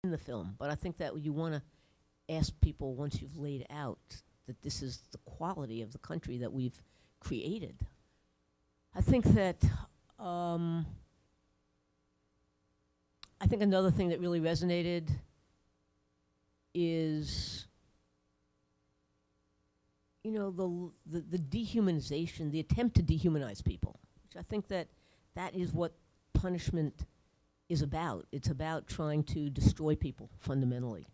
in the film, but I think that you want to ask people once you've laid out that this is the quality of the country that we've created. I think that I think another thing that really resonated is, you know, the dehumanization, the attempt to dehumanize people, which I think that that is what punishment is about. It's about trying to destroy people fundamentally.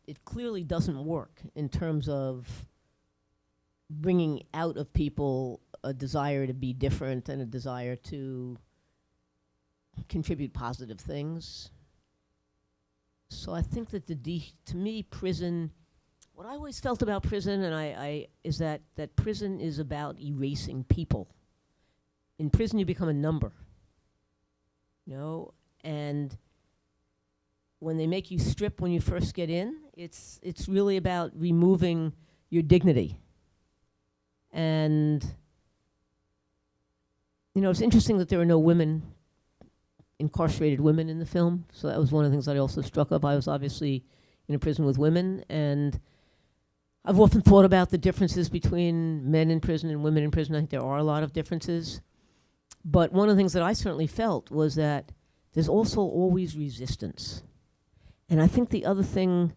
It clearly doesn't work in terms of bringing out of people a desire to be different and a desire to contribute positive things. So I think that to me, prison, what I always felt about prison, and is that prison is about erasing people. In prison, you become a number, you know, and when they make you strip when you first get in, it's really about removing your dignity. And, you know, it's interesting that there are no women, incarcerated women in the film. So that was one of the things that I also struck up. I was obviously in a prison with women, and I've often thought about the differences between men in prison and women in prison. I think there are a lot of differences. But one of the things that I certainly felt was that there's also always resistance. And I think the other thing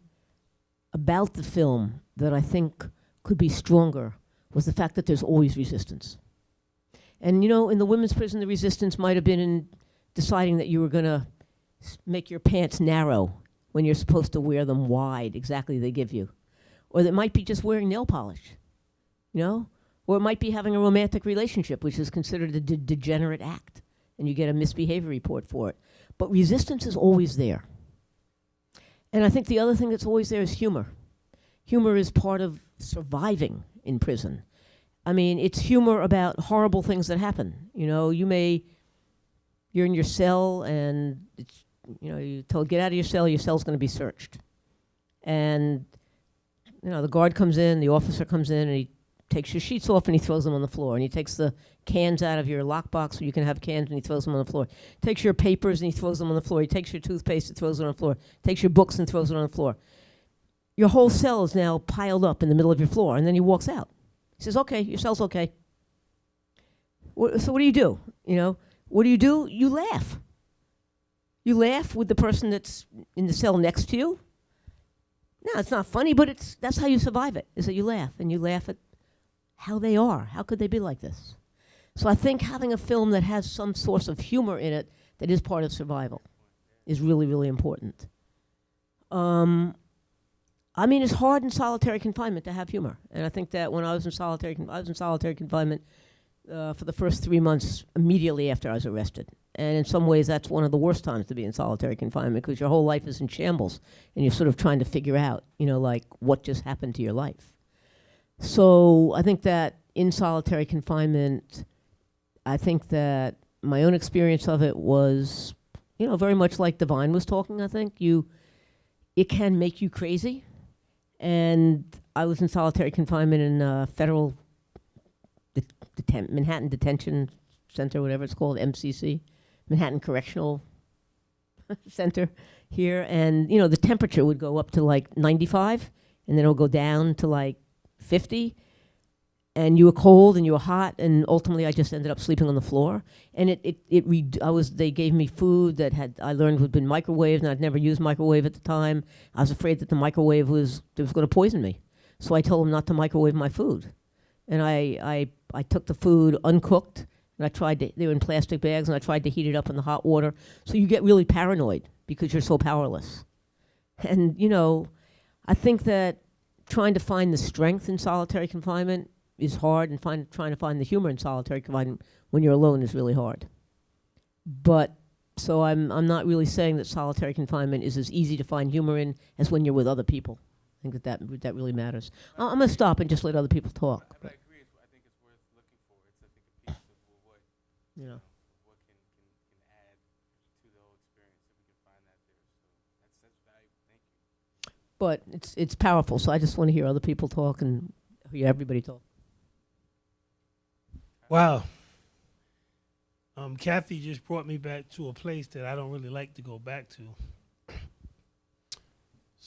about the film that I think could be stronger was the fact that there's always resistance. And, you know, in the women's prison, the resistance might have been in deciding that you were going to make your pants narrow when you're supposed to wear them wide, exactly they give you. Or that might be just wearing nail polish, you know? Or it might be having a romantic relationship, which is considered a degenerate act, and you get a misbehavior report for it. But resistance is always there. And I think the other thing that's always there is humor. Humor is part of surviving in prison. I mean, it's humor about horrible things that happen. You know, you're in your cell and it's, you know, you told get out of your cell's going to be searched. And, you know, the guard comes in, the officer comes in, and he takes your sheets off and he throws them on the floor. And he takes the cans out of your lockbox where you can have cans and he throws them on the floor. Takes your papers and he throws them on the floor. He takes your toothpaste and throws it on the floor. Takes your books and throws it on the floor. Your whole cell is now piled up in the middle of your floor, and then he walks out. He says, okay, your cell's okay. So what do? You know, what do? You laugh. You laugh with the person that's in the cell next to you. No, it's not funny, but that's how you survive it, is that you laugh, and you laugh at how they are. How could they be like this? So I think having a film that has some source of humor in it that is part of survival is really, really important. I mean, it's hard in solitary confinement to have humor. And I think that when I was in solitary confinement for the first 3 months immediately after I was arrested. And in some ways, that's one of the worst times to be in solitary confinement because your whole life is in shambles and you're sort of trying to figure out, you know, like what just happened to your life. So I think that in solitary confinement, I think that my own experience of it was, you know, very much like Divine was talking, I think. It can make you crazy. And I was in solitary confinement in federal Manhattan Detention Center, whatever it's called, MCC, Manhattan Correctional Center here. And, you know, the temperature would go up to like 95, and then it would go down to like 50. And you were cold and you were hot, and ultimately I just ended up sleeping on the floor. And they gave me food that I learned had been microwaved, and I'd never used microwave at the time. I was afraid that the microwave was going to poison me. So I told them not to microwave my food. And I took the food uncooked, and they were in plastic bags, and I tried to heat it up in the hot water. So you get really paranoid because you're so powerless. And, you know, I think that trying to find the strength in solitary confinement is hard, and trying to find the humor in solitary confinement when you're alone is really hard. But so I'm not really saying that solitary confinement is as easy to find humor in as when you're with other people. I think that really matters. I'm going to stop and just let other people talk. I agree. I think it's worth looking for. It's I think a piece of what You know. What can add to the whole experience if we can find that there. So that's valuable. Thank you. But it's powerful. So I just want to hear other people talk and hear everybody talk. Wow. Kathy just brought me back to a place that I don't really like to go back to.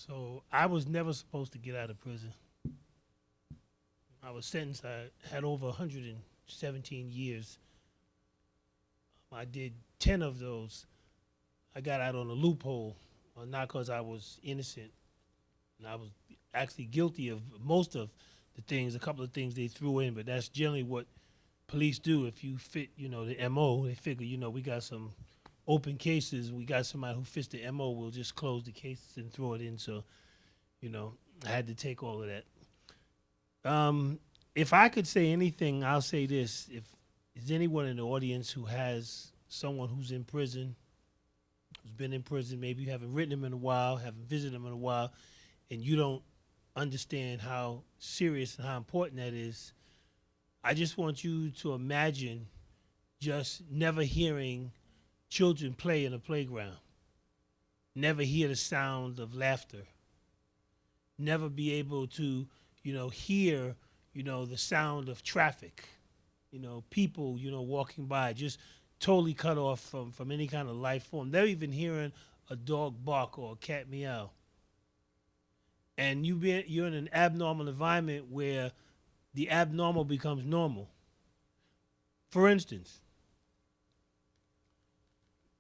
So I was never supposed to get out of prison. I was sentenced. I had over 117 years. I did 10 of those. I got out on a loophole, not because I was innocent. And I was actually guilty of most of the things, a couple of things they threw in, but that's generally what police do. If you fit, the MO, they figure, we got some open cases. We got somebody who fits the MO. We'll just close the cases and throw it in. So, I had to take all of that. If I could say anything, I'll say this. If there's anyone in the audience who has someone who's in prison, who's been in prison, maybe you haven't written them in a while, haven't visited them in a while, and you don't understand how serious and how important that is, I just want you to imagine just never hearing children play in a playground, never hear the sound of laughter, never be able to, hear, the sound of traffic, people, walking by, just totally cut off from any kind of life form. They're even hearing a dog bark or a cat meow. And you're in an abnormal environment where the abnormal becomes normal. For instance,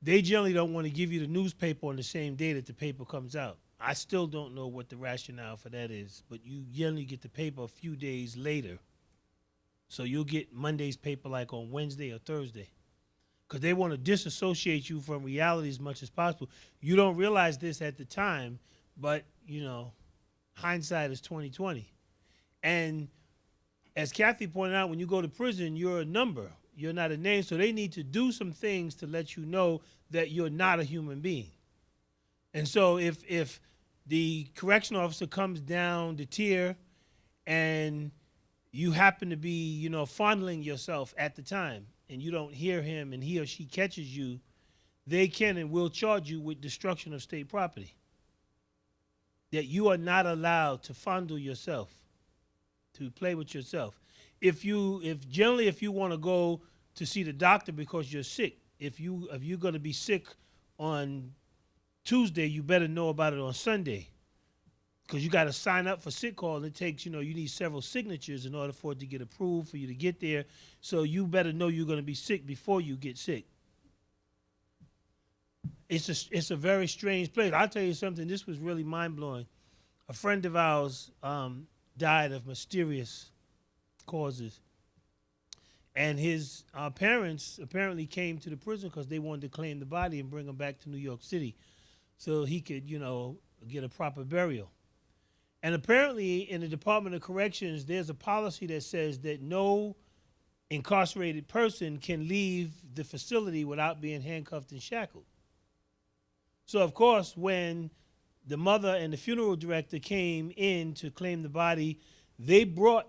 they generally don't want to give you the newspaper on the same day that the paper comes out. I still don't know what the rationale for that is, but you generally get the paper a few days later. So you'll get Monday's paper like on Wednesday or Thursday, because they want to disassociate you from reality as much as possible. You don't realize this at the time, but, hindsight is 20/20. And as Kathy pointed out, when you go to prison, you're a number. You're not a name. So they need to do some things to let you know that you're not a human being. And so if the correctional officer comes down the tier and you happen to be, fondling yourself at the time and you don't hear him and he or she catches you, they can and will charge you with destruction of state property. That you are not allowed to fondle yourself, to play with yourself. If you want to go to see the doctor because you're sick, if you're going to be sick on Tuesday, you better know about it on Sunday, because you got to sign up for sick call. And it takes, you need several signatures in order for it to get approved for you to get there. So you better know you're going to be sick before you get sick. It's a very strange place. I'll tell you something. This was really mind-blowing. A friend of ours died of mysterious causes. And his parents apparently came to the prison because they wanted to claim the body and bring him back to New York City so he could, get a proper burial. And apparently in the Department of Corrections, there's a policy that says that no incarcerated person can leave the facility without being handcuffed and shackled. So, of course, when the mother and the funeral director came in to claim the body, they brought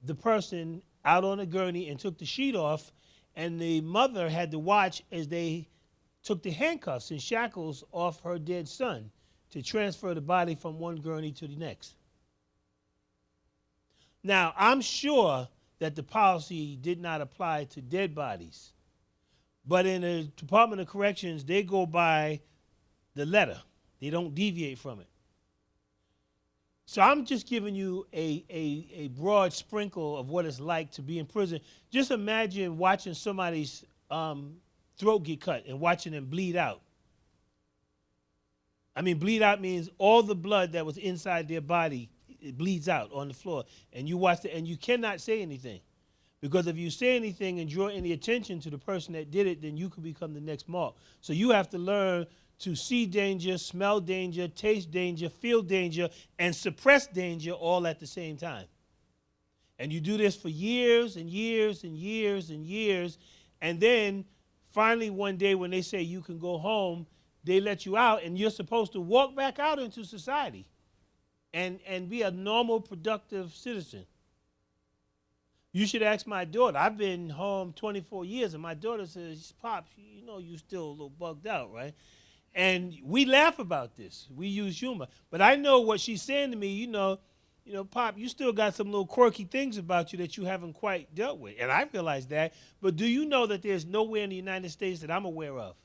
the person out on a gurney and took the sheet off, and the mother had to watch as they took the handcuffs and shackles off her dead son to transfer the body from one gurney to the next. Now, I'm sure that the policy did not apply to dead bodies, but in the Department of Corrections, they go by the letter. They don't deviate from it. So I'm just giving you a broad sprinkle of what it's like to be in prison. Just imagine watching somebody's throat get cut and watching them bleed out. I mean, bleed out means all the blood that was inside their body, it bleeds out on the floor. And you watch it, and you cannot say anything. Because if you say anything and draw any attention to the person that did it, then you could become the next mark. So you have to learn to see danger, smell danger, taste danger, feel danger, and suppress danger all at the same time. And you do this for years and years and years and years, and then finally one day when they say you can go home, they let you out, and you're supposed to walk back out into society and be a normal, productive citizen. You should ask my daughter. I've been home 24 years, and my daughter says, "Pops, you still a little bugged out, right?" And we laugh about this. We use humor. But I know what she's saying to me, Pop, you still got some little quirky things about you that you haven't quite dealt with. And I realize that. But do you know that there's nowhere in the United States that I'm aware of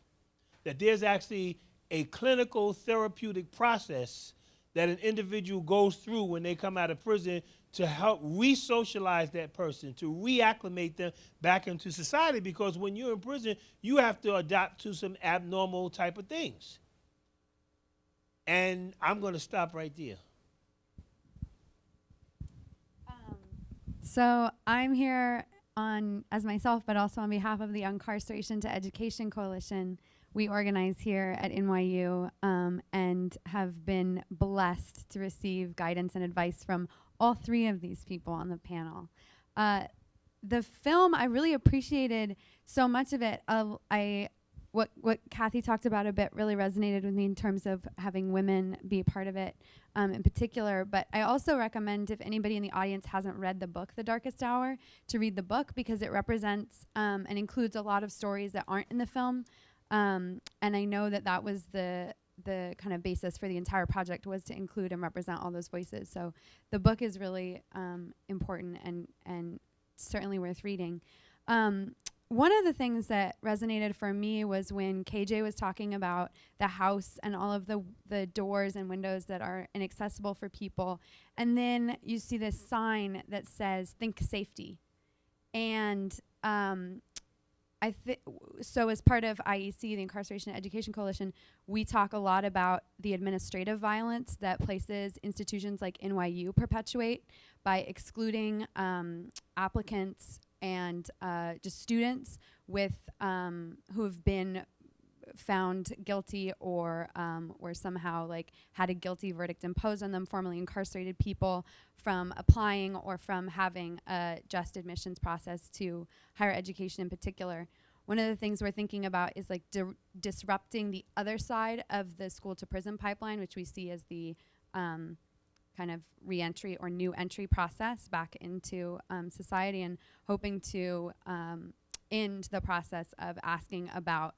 that there's actually a clinical therapeutic process that an individual goes through when they come out of prison to help re-socialize that person, to reacclimate them back into society. Because when you're in prison, you have to adapt to some abnormal type of things. And I'm going to stop right there. So I'm here as myself, but also on behalf of the Incarceration to Education Coalition. We organize here at NYU and have been blessed to receive guidance and advice from all three of these people on the panel. The film, I really appreciated so much of it. What Kathy talked about a bit really resonated with me in terms of having women be a part of it in particular. But I also recommend, if anybody in the audience hasn't read the book, The Darkest Hour, to read the book, because it represents and includes a lot of stories that aren't in the film. And I know that was the kind of basis for the entire project, was to include and represent all those voices. So the book is really important and certainly worth reading. One of the things that resonated for me was when KJ was talking about the house and all of the doors and windows that are inaccessible for people. And then you see this sign that says, "Think safety." And so as part of IEC, the Incarceration Education Coalition, we talk a lot about the administrative violence that places, institutions like NYU perpetuate by excluding applicants and just students with who have been found guilty or somehow like had a guilty verdict imposed on them, formerly incarcerated people, from applying or from having a just admissions process to higher education in particular. One of the things we're thinking about is like disrupting the other side of the school to prison pipeline, which we see as the kind of reentry or new entry process back into society, and hoping to end the process of asking about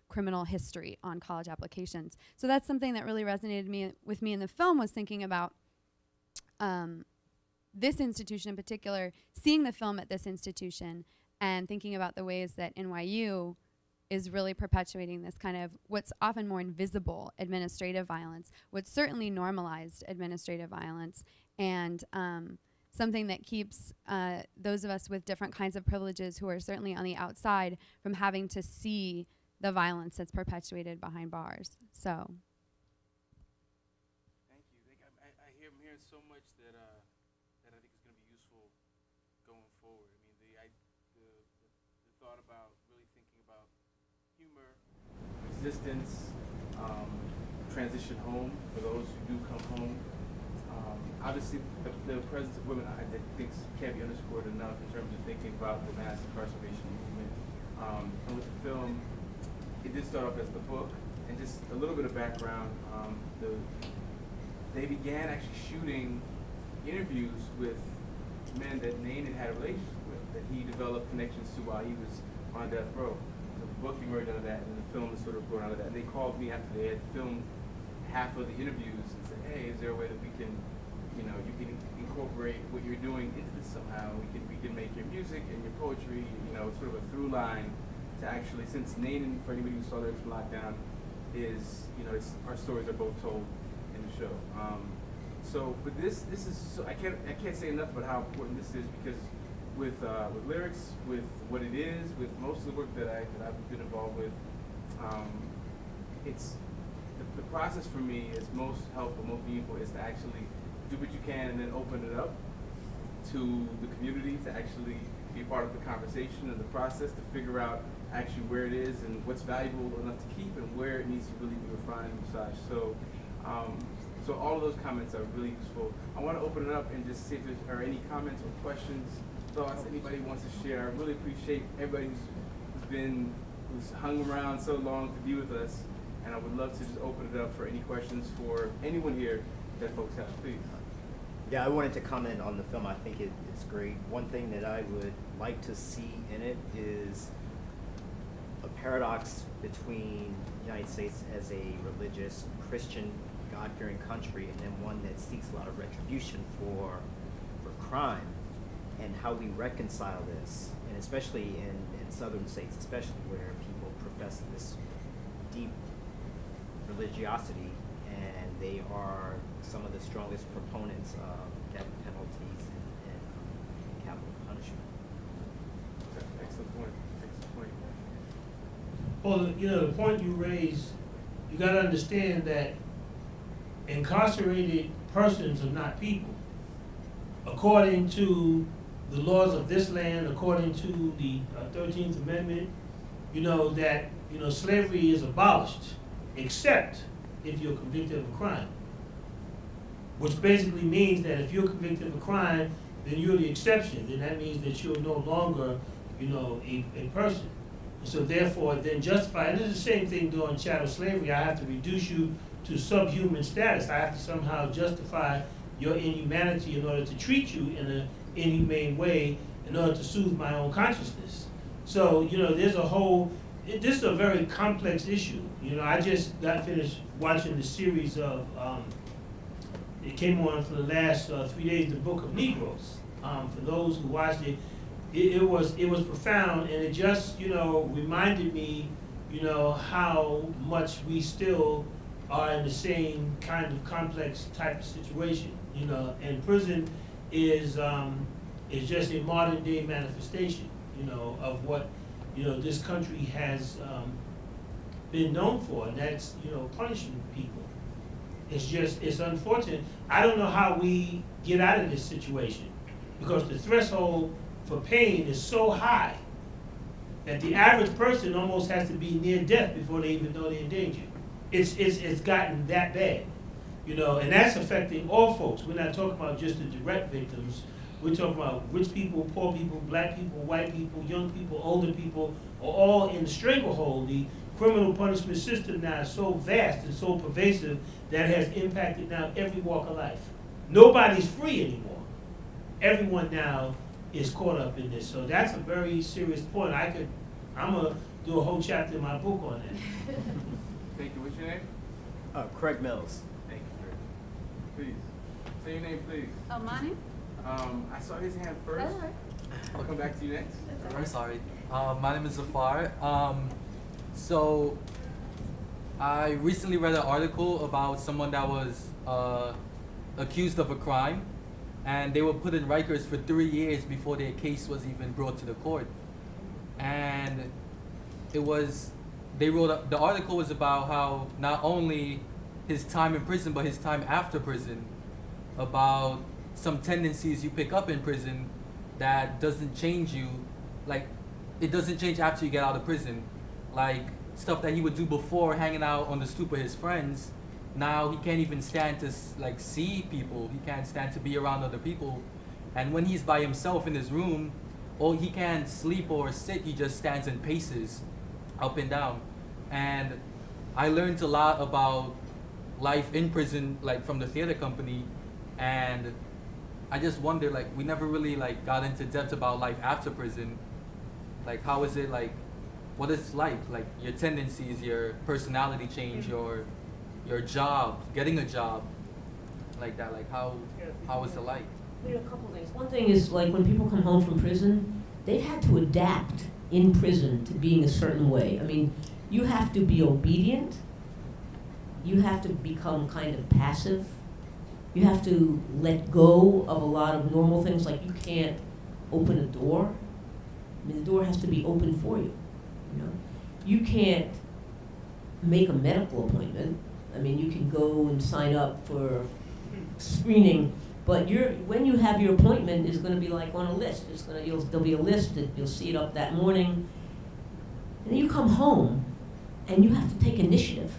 criminal history on college applications. So that's something that really resonated with me in the film, was thinking about this institution in particular, seeing the film at this institution and thinking about the ways that NYU is really perpetuating this kind of what's often more invisible administrative violence, what's certainly normalized administrative violence, and something that keeps those of us with different kinds of privileges who are certainly on the outside from having to see the violence that's perpetuated behind bars. So. Thank you. I'm hearing so much that I think is going to be useful going forward. I mean, the thought about really thinking about humor, resistance, transition home for those who do come home. Obviously, the presence of women, I think, can't be underscored enough in terms of thinking about the mass incarceration movement. And with the film, it did start off as the book, and just a little bit of background. They began actually shooting interviews with men that Nane had a relationship with, that he developed connections to while he was on death row. So the book emerged out of that, and the film is sort of born out of that. And they called me after they had filmed half of the interviews and said, "Hey, is there a way that we can, you can incorporate what you're doing into this somehow? We can make your music and your poetry, sort of a through line to actually, since Nane, for anybody who saw Lyrics from Lockdown, is, our stories are both told in the show. But this is so I can't say enough about how important this is, because with Lyrics, with what it is, with most of the work that I've been involved with, it's the process for me is most helpful, most meaningful, is to actually do what you can and then open it up to the community to actually be part of the conversation and the process, to figure out actually where it is and what's valuable enough to keep and where it needs to really be refined and massaged. So all of those comments are really useful. I want to open it up and just see if there are any comments or questions, thoughts anybody wants to share. I really appreciate everybody who's hung around so long to be with us, and I would love to just open it up for any questions for anyone here that folks have, please. Yeah, I wanted to comment on the film. I think it's great. One thing that I would like to see in it is a paradox between the United States as a religious, Christian, God-fearing country, and then one that seeks a lot of retribution for crime, and how we reconcile this, and especially in southern states, especially where people profess this deep religiosity and they are some of the strongest proponents of death penalties and capital punishment. Excellent point. Excellent point. Well, you know, the point you raised, you got to understand that incarcerated persons are not people. According to the laws of this land, according to the 13th Amendment, you know, that, you know, slavery is abolished, except if you're convicted of a crime. Which basically means that if you're convicted of a crime, then you're the exception. Then that means that you're no longer, you know, a person. So therefore, then justify, and it's the same thing during chattel slavery. I have to reduce you to subhuman status. I have to somehow justify your inhumanity in order to treat you in an inhumane way in order to soothe my own consciousness. So, you know, there's a whole, this is a very complex issue. You know, I just got finished watching the series of, it came on for the last 3 days, the Book of Negroes. For those who watched it, it was profound, and it just, you know, reminded me, you know, how much we still are in the same kind of complex type of situation, you know, and prison is just a modern day manifestation, you know, of what, you know, this country has been known for, and that's, you know, punishing people. It's just, it's unfortunate. I don't know how we get out of this situation, because the threshold for pain is so high that the average person almost has to be near death before they even know they're in danger. It's gotten that bad, you know, and that's affecting all folks. We're not talking about just the direct victims. We're talking about rich people, poor people, black people, white people, young people, older people, are all in the stranglehold. The criminal punishment system now is so vast and so pervasive that it has impacted now every walk of life. Nobody's free anymore. Everyone now is caught up in this. So that's a very serious point. I'm gonna do a whole chapter in my book on that. Thank you. What's your name? Craig Mills. Thank you, Chris. Please. Say your name, please. Oh, Mani? I saw his hand first. That's all right. I'll come back to you next. I'm sorry. My name is Zafar. So I recently read an article about someone that was accused of a crime, and they were put in Rikers for 3 years before their case was even brought to the court. And it was, they wrote, the article was about how not only his time in prison, but his time after prison, about some tendencies you pick up in prison that doesn't change you, like, it doesn't change after you get out of prison. Like, stuff that he would do before, hanging out on the stoop with his friends, now he can't even stand to like see people. He can't stand to be around other people. And when he's by himself in his room, or he can't sleep or sit, he just stands and paces up and down. And I learned a lot about life in prison, like from the theater company, and I just wonder, like, we never really like got into depth about life after prison. Like, how is it, like, what is it like your tendencies, your personality change, your job, getting a job, like that, like how is it like? You know, a couple things. One thing is, like, when people come home from prison, they've had to adapt in prison to being a certain way. I mean, you have to be obedient. You have to become kind of passive. You have to let go of a lot of normal things, like you can't open a door. I mean, the door has to be open for you, you know? You can't make a medical appointment. I mean, you can go and sign up for screening, but when you have your appointment, it's going to be like on a list. There'll be a list that you'll see it up that morning, and then you come home, and you have to take initiative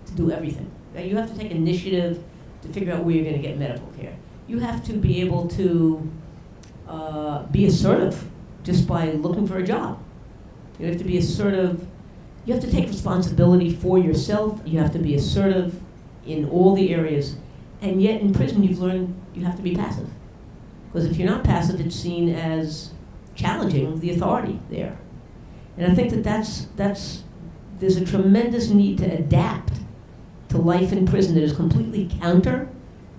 to do everything. Right? You have to take initiative to figure out where you're going to get medical care. You have to be able to be assertive just by looking for a job. You have to be assertive. You have to take responsibility for yourself. You have to be assertive in all the areas. And yet in prison you've learned you have to be passive. Because if you're not passive, it's seen as challenging the authority there. And I think there's a tremendous need to adapt to life in prison that is completely counter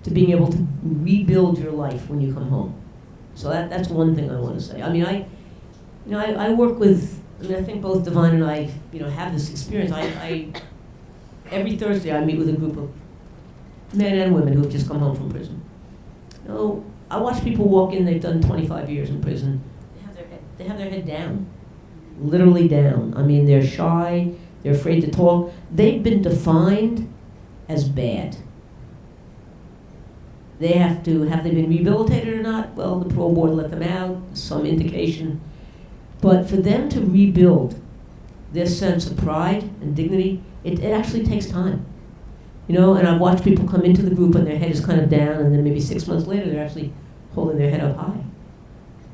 to being able to rebuild your life when you come home. So that's one thing I want to say. I mean, I work with, I think both Divine and I, have this experience. Every Thursday I meet with a group of men and women who have just come home from prison. You know, I watch people walk in, they've done 25 years in prison, they have their head down, literally down. I mean, they're shy, they're afraid to talk. They've been defined as bad. They have they been rehabilitated or not? Well, the parole board let them out, some indication. But for them to rebuild their sense of pride and dignity, it actually takes time. You know, and I've watched people come into the group and their head is kind of down, and then maybe 6 months later they're actually holding their head up high.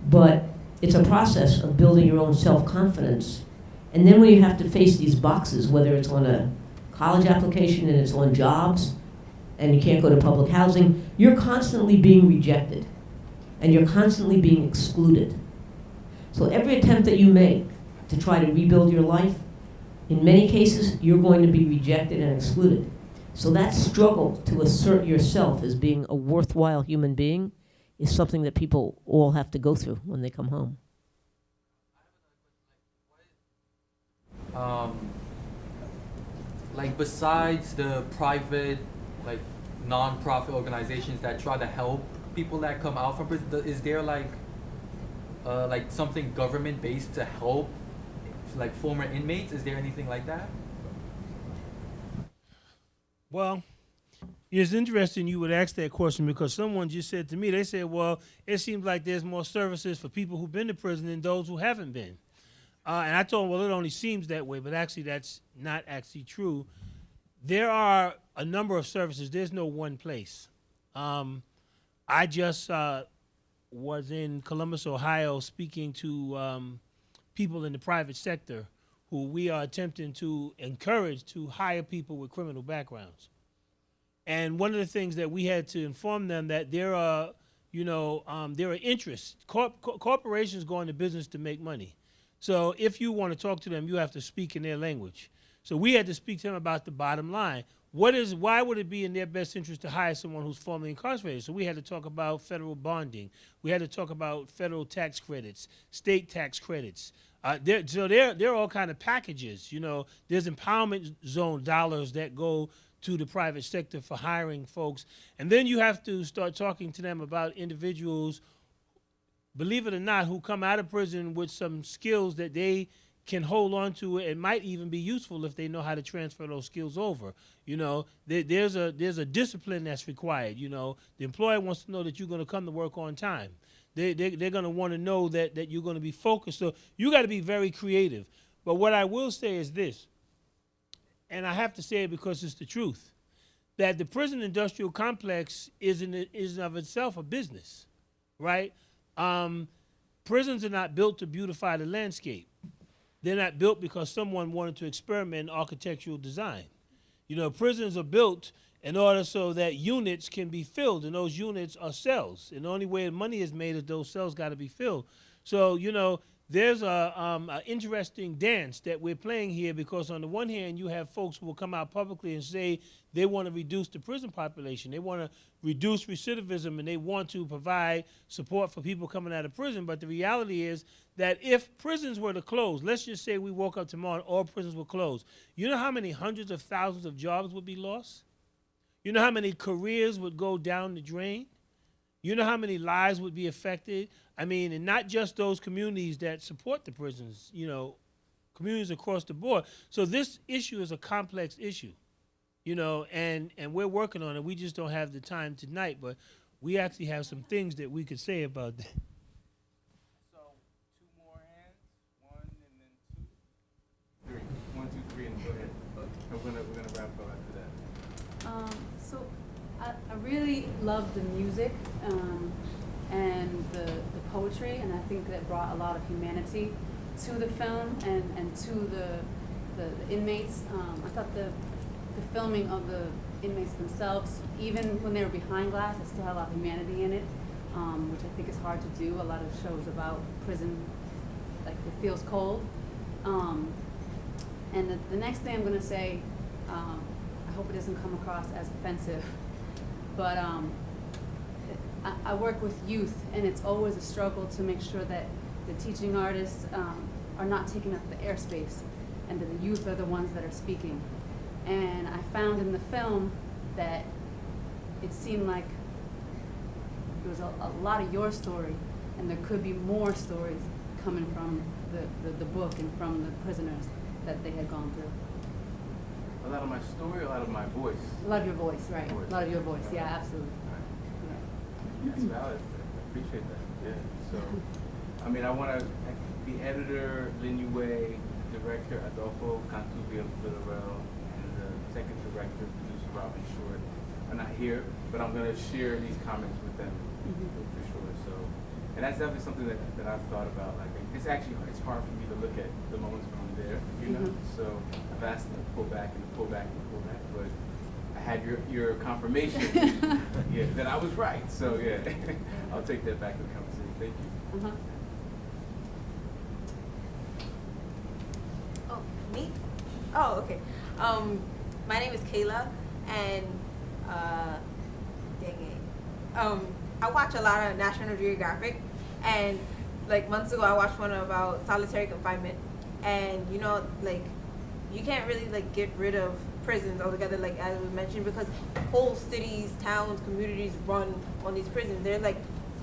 But it's a process of building your own self-confidence. And then when you have to face these boxes, whether it's on a college application and it's on jobs, and you can't go to public housing, you're constantly being rejected. And you're constantly being excluded. So every attempt that you make to try to rebuild your life, in many cases, you're going to be rejected and excluded. So that struggle to assert yourself as being a worthwhile human being is something that people all have to go through when they come home. Like besides the private, like non-profit organizations that try to help people that come out from prison, is there like something government-based to help like former inmates? Is there anything like that? Well, it's interesting you would ask that question because someone just said to me, they said, well, it seems like there's more services for people who've been to prison than those who haven't been. And I told them, well, it only seems that way, but actually that's not actually true. There are a number of services. There's no one place. I just was in Columbus, Ohio, speaking to people in the private sector who we are attempting to encourage to hire people with criminal backgrounds. And one of the things that we had to inform them that there are interests. Corporations go into business to make money. So if you want to talk to them, you have to speak in their language. So we had to speak to them about the bottom line. Why would it be in their best interest to hire someone who's formerly incarcerated? So we had to talk about federal bonding. We had to talk about federal tax credits, state tax credits. There are all kind of packages. You know, there's empowerment zone dollars that go to the private sector for hiring folks. And then you have to start talking to them about individuals, believe it or not, who come out of prison with some skills that they can hold on to and might even be useful if they know how to transfer those skills over. You know, there's a discipline that's required. You know, the employer wants to know that you're going to come to work on time. They're going to want to know that you're going to be focused. So you got to be very creative. But what I will say is this, and I have to say it because it's the truth, that the prison industrial complex is of itself a business, right? Prisons are not built to beautify the landscape. They're not built because someone wanted to experiment in architectural design. You know, prisons are built in order so that units can be filled, and those units are cells. And the only way money is made is those cells got to be filled. So, you know, there's a interesting dance that we're playing here because on the one hand, you have folks who will come out publicly and say they want to reduce the prison population. They want to reduce recidivism and they want to provide support for people coming out of prison. But the reality is that if prisons were to close, let's just say we woke up tomorrow and all prisons were closed, you know how many hundreds of thousands of jobs would be lost? You know how many careers would go down the drain? You know how many lives would be affected? I mean, and not just those communities that support the prisons, you know, communities across the board. So this issue is a complex issue, you know, and we're working on it. We just don't have the time tonight, but we actually have some things that we could say about that. So 2 more hands, 1 and then 2. 3. 1, 2, 3, and go ahead. We're gonna wrap up after that. So I really love the music and the poetry, and I think that brought a lot of humanity to the film and to the inmates. I thought the filming of the inmates themselves, even when they were behind glass, it still had a lot of humanity in it, which I think is hard to do. A lot of shows about prison, like it feels cold. And the next thing I'm going to say, I hope it doesn't come across as offensive, but I work with youth, and it's always a struggle to make sure that the teaching artists are not taking up the airspace, and that the youth are the ones that are speaking. And I found in the film that it seemed like there was a lot of your story, and there could be more stories coming from the book and from the prisoners that they had gone through. A lot of my story, a lot of my voice. A lot of your voice, right? Voice. A lot of your voice, Right. yeah, absolutely. Right. That's valid. I appreciate that. Yeah. So, I mean, I want to. The editor, Lin Yue, director Adolfo Cantubia Villarreal, and the second director, producer Robin Short are not here, but I'm going to share these comments with them for sure. So, and that's definitely something that I've thought about. Like, it's hard for me to look at the moments when I'm there, you know. So I've asked them to pull back and pull back and pull back, but I had your confirmation, yeah, that I was right. So yeah, I'll take that back to the conversation. Thank you. Uh-huh. Oh, me? Oh, okay. My name is Kayla, and dang it. I watch a lot of National Geographic, and like months ago, I watched one about solitary confinement, and you know, like you can't really like get rid of prisons altogether, like as we mentioned, because whole cities, towns, communities run on these prisons. They're like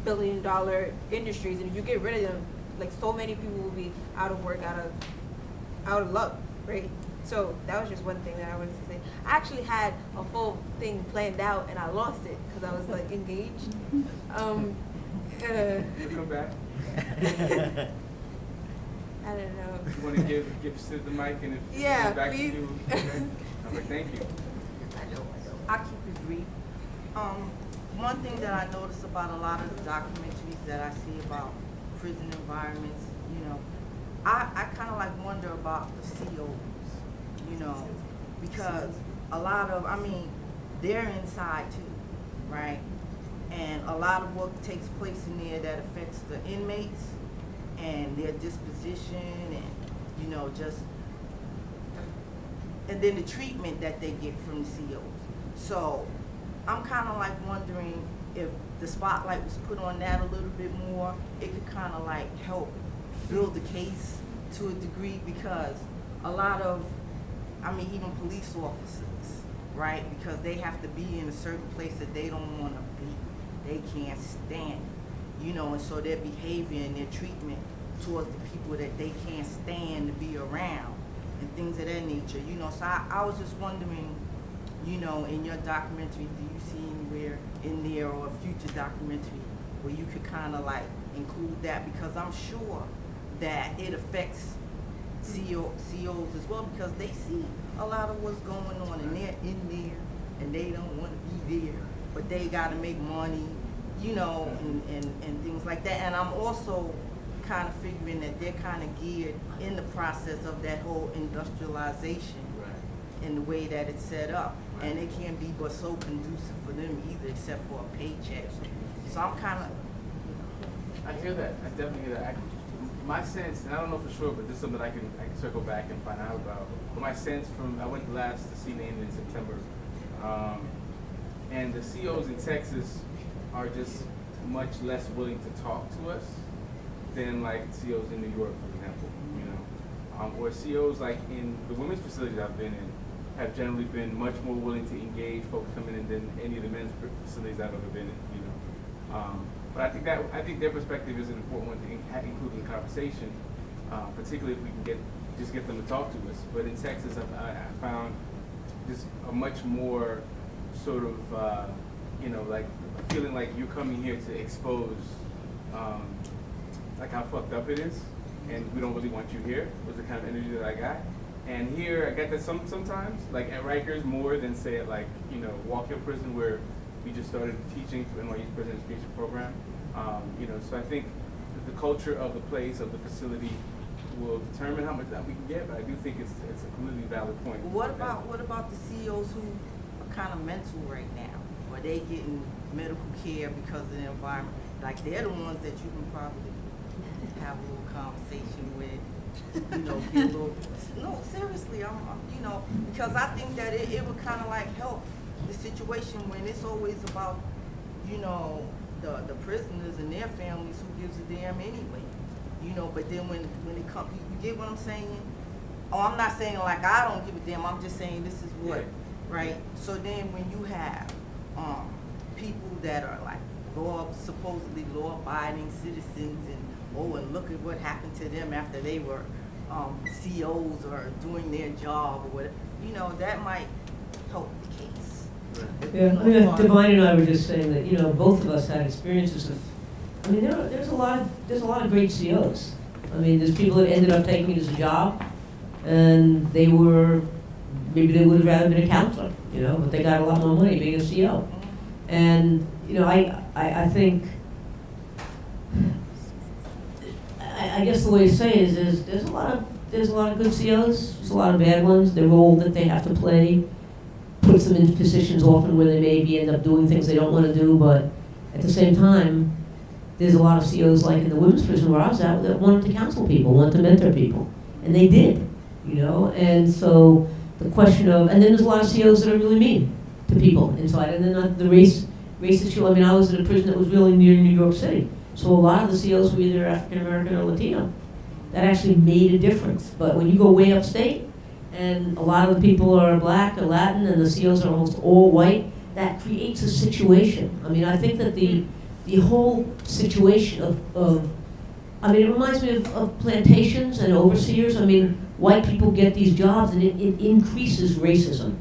billion-dollar industries, and if you get rid of them, like so many people will be out of work, out of luck, right? So that was just one thing that I wanted to say. I actually had a full thing planned out, and I lost it because I was like engaged. We'll come back. I don't know. You want to give Sid the mic, and if it Yeah, comes back please. to you. Okay. All right, thank you. I'll keep it brief. One thing that I notice about a lot of the documentaries that I see about prison environments, you know, I kind of like wonder about the COs, you know, because a lot of, I mean, they're inside too, right? And a lot of what takes place in there that affects the inmates and their disposition and, you know, just, and then the treatment that they get from the COs. So I'm kind of like wondering if the spotlight was put on that a little bit more, it could kind of like help build the case to a degree, because a lot of, I mean, even police officers, right? Because they have to be in a certain place that they don't want to be. They can't stand it, you know, and so their behavior and their treatment towards the people that they can't stand to be around and things of that nature, you know. So I was just wondering, you know, in your documentary, do you see anywhere in there or a future documentary where you could kind of like include that? Because I'm sure that it affects COs as well, because they see a lot of what's going on and they're in there and they don't want to be there, but they got to make money, you know, and things like that. And I'm also kind of figuring that they're kind of geared in the process of that whole industrialization in the way that it's set up. And it can't be but so conducive for them either, except for a paycheck. So I'm kind of, I hear that. I definitely hear that. My sense, and I don't know for sure, but this is something I can circle back and find out about. But my sense from, I went last to see Name in September, and the COs in Texas are just much less willing to talk to us than like COs in New York, for example, you know. Or COs like in the women's facilities I've been in have generally been much more willing to engage folks coming in than any of the men's facilities I've ever been in, you know. But I think their perspective is an important one to include in the conversation, particularly if we can get them to talk to us. But in Texas, I found just a much more sort of, you know, like feeling like you're coming here to expose, like how fucked up it is, and we don't really want you here. Was the kind of energy that I got. And here, I get that sometimes, like at Rikers more than say at like, you know, Walk Hill Prison, where we just started teaching through NYU's prison education program. You know, so I think the culture of the place, of the facility, will determine how much that we can get. But I do think it's a completely valid point. what about the COs who are kind of mental right now? Are they getting medical care because of the environment? Like they're the ones that you can probably have a little conversation with. You know, get a little, no, seriously, I'm you know, because I think that it would kind of like help the situation when it's always about, you know, the prisoners and their families, who gives a damn anyway, you know. But then when it comes, you get what I'm saying? Oh, I'm not saying like I don't give a damn, I'm just saying this is what, right? So then when you have people that are like supposedly law-abiding citizens, and look at what happened to them after they were COs or doing their job or whatever. You know, that might help the case. Yeah, I mean, Divine and I were just saying that, you know, both of us had experiences of, I mean, there's a lot of great COs. I mean, there's people that ended up taking it as a job, and maybe they would have rather been a counselor, you know, but they got a lot more money being a CO. And, you know, I think, I guess the way to say it is there's a lot of good COs, there's a lot of bad ones. The role that they have to play puts them in positions often where they maybe end up doing things they don't want to do, but at the same time, there's a lot of COs like in the women's prison where I was at that wanted to counsel people, wanted to mentor people, and they did, you know. And so the question of, and then there's a lot of COs that are really mean to people inside, and then the race issue. I mean, I was in a prison that was really near New York City, so a lot of the COs were either African American or Latino. That actually made a difference. But when you go way upstate, and a lot of the people are black or Latin, and the COs are almost all white, that creates a situation. I mean, I think that the whole situation of I mean, it reminds me of plantations and overseers. I mean, white people get these jobs, and it increases racism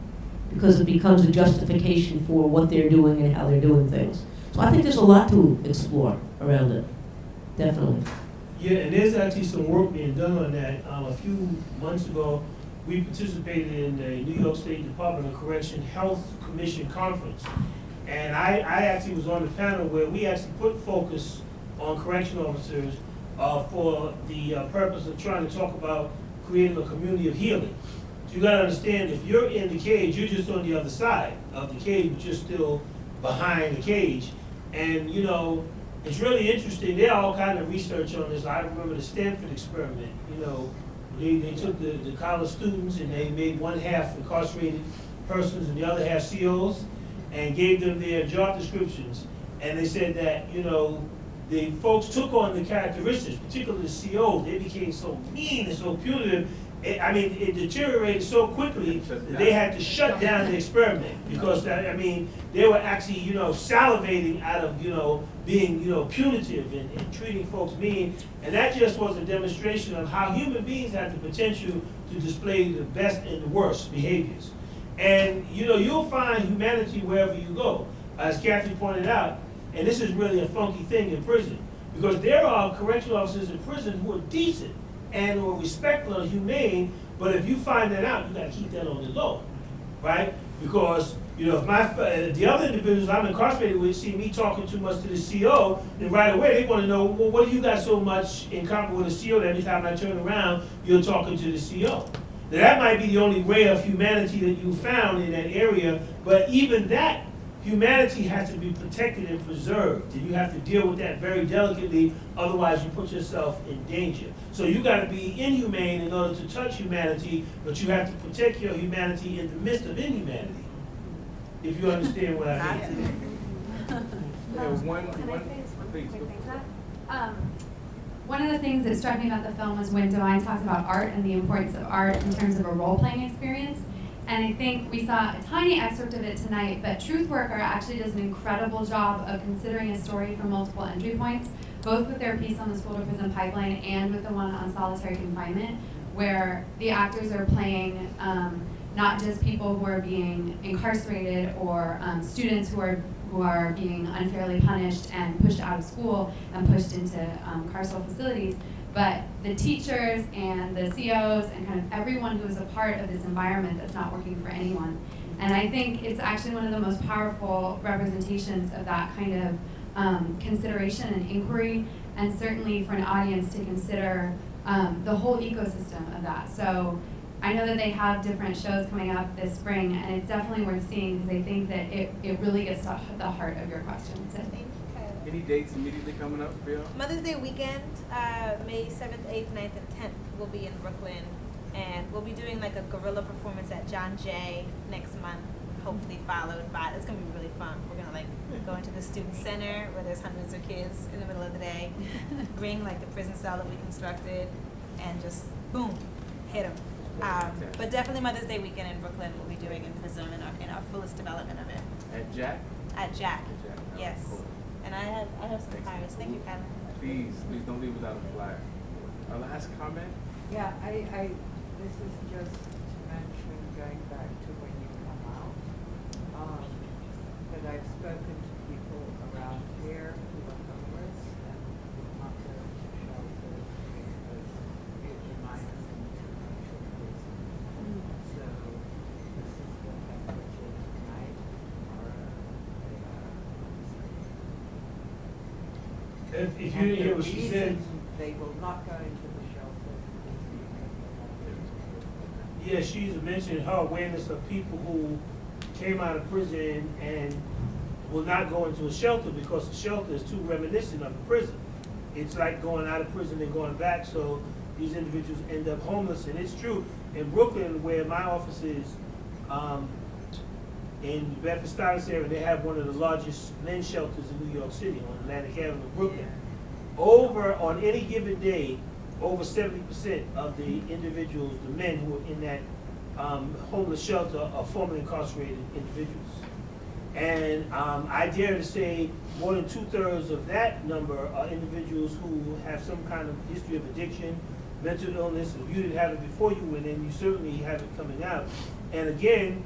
because it becomes a justification for what they're doing and how they're doing things. So I think there's a lot to explore around it, definitely. Yeah, and there's actually some work being done on that. A few months ago, we participated in the New York State Department of Correction Health Commission Conference. And I actually was on the panel where we actually put focus on correction officers for the purpose of trying to talk about creating a community of healing. So you gotta understand, if you're in the cage, you're just on the other side of the cage, but you're still behind the cage. And you know, it's really interesting. There are all kind of research on this. I remember the Stanford experiment. You know, they took the college students and they made one half incarcerated persons and the other half COs, and gave them their job descriptions. And they said that, you know, the folks took on the characteristics, particularly the COs. They became so mean and so punitive. It deteriorated so quickly that they had to shut down the experiment because, they were actually, you know, salivating out of, you know, being, you know, punitive and treating folks mean. And that just was a demonstration of how human beings have the potential to display the best and the worst behaviors. And, you know, you'll find humanity wherever you go, as Kathy pointed out. And this is really a funky thing in prison, because there are correctional officers in prison who are decent and who are respectful and humane, but if you find that out, you gotta keep that on the low, right? Because, you know, if the other individuals I'm incarcerated with see me talking too much to the CO, then right away they wanna know, well, what do you got so much in common with the CO that every time I turn around, you're talking to the CO? Now, that might be the only ray of humanity that you found in that area, but even that humanity has to be protected and preserved, and you have to deal with that very delicately, otherwise you put yourself in danger. So you gotta be inhumane in order to touch humanity, but you have to protect your humanity in the midst of inhumanity, if you understand what I mean. There was one Can I say one please, quick go. thing to that? One of the things that struck me about the film was when Divine talks about art and the importance of art in terms of a role-playing experience. And I think we saw a tiny excerpt of it tonight, but Truth Worker actually does an incredible job of considering a story from multiple entry points, both with their piece on the school to prison pipeline and with the one on solitary confinement, where the actors are playing not just people who are being incarcerated or students who are being unfairly punished and pushed out of school and pushed into carceral facilities, but the teachers and the COs and kind of everyone who is a part of this environment that's not working for anyone. And I think it's actually one of the most powerful representations of that kind of consideration and inquiry, and certainly for an audience to consider the whole ecosystem of that. So I know that they have different shows coming up this spring, and it's definitely worth seeing because I think that it really gets to the heart of your question. So Thank you, Kyla. Any dates immediately coming up for y'all? Mother's Day weekend, May 7th, 8th, 9th, and 10th, we'll be in Brooklyn. And we'll be doing like a guerrilla performance at John Jay next month, hopefully followed by, it's gonna be really fun. We're gonna like go into the student center where there's hundreds of kids in the middle of the day, bring like the prison cell that we constructed, and just boom, hit them. But definitely Mother's Day weekend in Brooklyn we'll be doing in Prism in our fullest development of it. At Jack? At Jack. Jack. Yes. Cool. And I have some flyers. Thank you, Kyla. Please don't leave without a flyer. Our last comment? Yeah, this is just to mention, going back to when you come out, that I've spoken to people around here who are homeless and who can't go to shelters because it reminds them too much of prison. So this is the temperature tonight, or If you didn't hear what she said, they will not go into the shelter because yeah, she's mentioned her awareness of people who came out of prison and will not go into a shelter because the shelter is too reminiscent of a prison. It's like going out of prison and going back, so these individuals end up homeless. And it's true, in Brooklyn, where my office is, in the Bedford-Stuyvesant area, they have one of the largest men's shelters in New York City on Atlantic Avenue, Brooklyn. On any given day, over 70% of the individuals, the men who are in that homeless shelter, are formerly incarcerated individuals. And I dare to say more than 2/3 of that number are individuals who have some kind of history of addiction, mental illness. If you didn't have it before you went in, you certainly have it coming out. And again,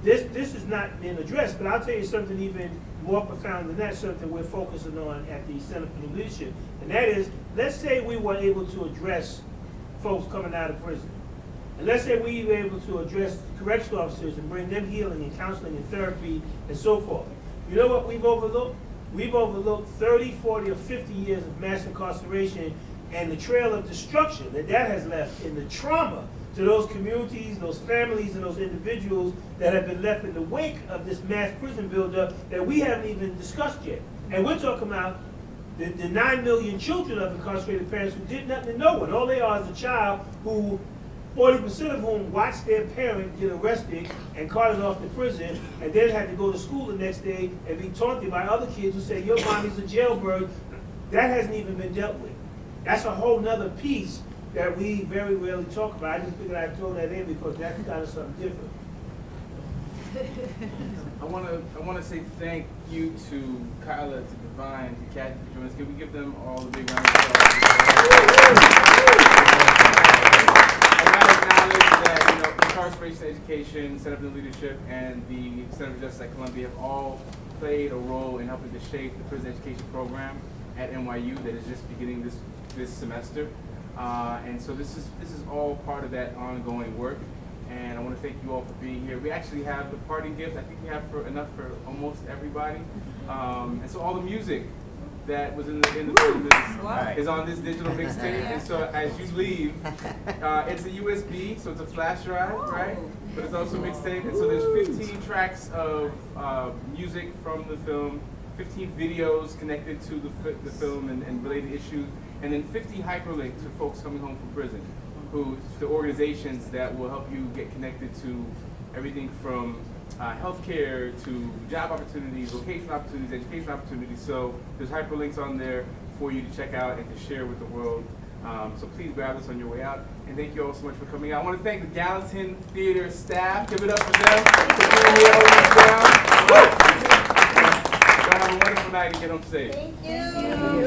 this is not being addressed, but I'll tell you something even more profound than that, something we're focusing on at the Center for New Leadership. And that is, let's say we were able to address folks coming out of prison. And let's say we were able to address correctional officers and bring them healing and counseling and therapy and so forth. You know what we've overlooked? We've overlooked 30, 40, or 50 years of mass incarceration and the trail of destruction that has left, in the trauma to those communities, those families, and those individuals that have been left in the wake of this mass prison buildup that we haven't even discussed yet. And we're talking about the 9 million children of incarcerated parents who did nothing to no one. All they are is a child who 40% of whom watched their parent get arrested and carted off to prison, and then had to go to school the next day and be taunted by other kids who say, your mommy's a jailbird. That hasn't even been dealt with. That's a whole nother piece that we very rarely talk about. I just figured I'd throw that in because that's kind of something different. I want to say thank you to Kyla, to Divine, to Kathy for joining us. Can we give them all a big round of applause? I got to acknowledge that incarceration education, Center for New Leadership, and the Center for Justice at Columbia have all played a role in helping to shape the prison education program at NYU that is just beginning this semester. And so this is all part of that ongoing work. And I want to thank you all for being here. We actually have the parting gifts. I think we have enough for almost everybody. And so all the music that was in the film is on this digital mixtape. And so as you leave, it's a USB, so it's a flash drive, right? But it's also a mixtape. And so there's 15 tracks of music from the film, 15 videos connected to the film and related issues, and then 50 hyperlinks for folks coming home from prison, the organizations that will help you get connected to everything from healthcare to job opportunities, vocational opportunities, education opportunities. So there's hyperlinks on there for you to check out and to share with the world. So please grab this on your way out. And thank you all so much for coming out. I want to thank the Gallatin Theater staff. Give it up for them for being here holding us down. Have a wonderful night and get home safe. Thank you.